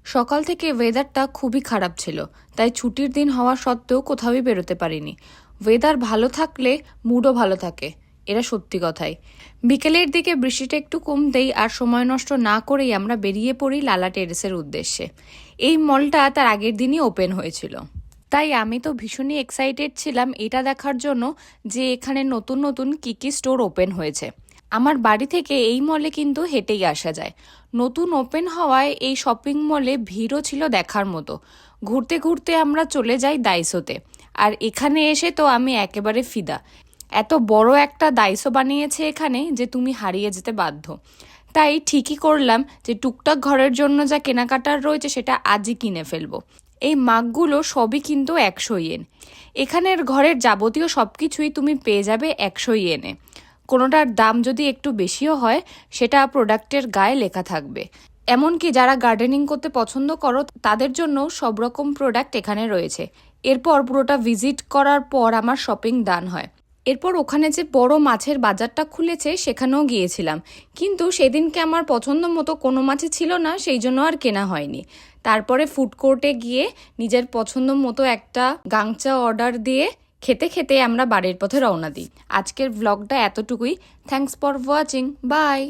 সকাল থেকে ওয়েদারটা খুবই খারাপ ছিল, তাই ছুটির দিন হওয়া সত্ত্বেও কোথাওই বেরোতে পারিনি। ওয়েদার ভালো থাকলে মুডও ভালো থাকে, এটা সত্যি কথাই। বিকেলের দিকে বৃষ্টিটা একটু কমতেই আর সময় নষ্ট না করেই আমরা বেরিয়ে পড়ি লালা টেরেসের উদ্দেশ্যে। এই মলটা তার আগের দিনই ওপেন হয়েছিল, তাই আমি তো ভীষণই এক্সাইটেড ছিলাম এটা দেখার জন্য যে এখানে নতুন নতুন কী কী স্টোর ওপেন হয়েছে। আমার বাড়ি থেকে এই মলে কিন্তু হেঁটেই আসা যায়। নতুন ওপেন হওয়ায় এই শপিং মলে ভিড়ও ছিল দেখার মতো। ঘুরতে ঘুরতে আমরা চলে যাই দাইসোতে, আর এখানে এসে তো আমি একেবারে ফিদা। এত বড় একটা দাইসো বানিয়েছে এখানে যে তুমি হারিয়ে যেতে বাধ্য। তাই ঠিকই করলাম যে টুকটাক ঘরের জন্য যা কেনাকাটার রয়েছে সেটা আজই কিনে ফেলবো। এই মাগগুলো সবই কিন্তু 100 ইয়েন। এখানের ঘরের যাবতীয় সব কিছুই তুমি পেয়ে যাবে 100 ইয়েনে। কোনোটার দাম যদি একটু বেশিও হয় সেটা প্রোডাক্টের গায়ে লেখা থাকবে। এমনকি যারা গার্ডেনিং করতে পছন্দ করো তাদের জন্য সব রকম প্রোডাক্ট এখানে রয়েছে। এরপর পুরোটা ভিজিট করার পর আমার শপিং ডান হয়। এরপর ওখানে যে বড় মাছের বাজারটা খুলেছে সেখানেও গিয়েছিলাম, কিন্তু সেদিনকে আমার পছন্দ মতো কোনো মাছই ছিল না, সেই জন্য আর কেনা হয়নি। তারপরে ফুড কোর্টে গিয়ে নিজের পছন্দ মতো একটা গাংচা অর্ডার দিয়ে খেতে খেতে আমরা বাড়ির পথে রওনা দিই। আজকের ব্লগটা এতটুকুই। Thanks for watching. বাই।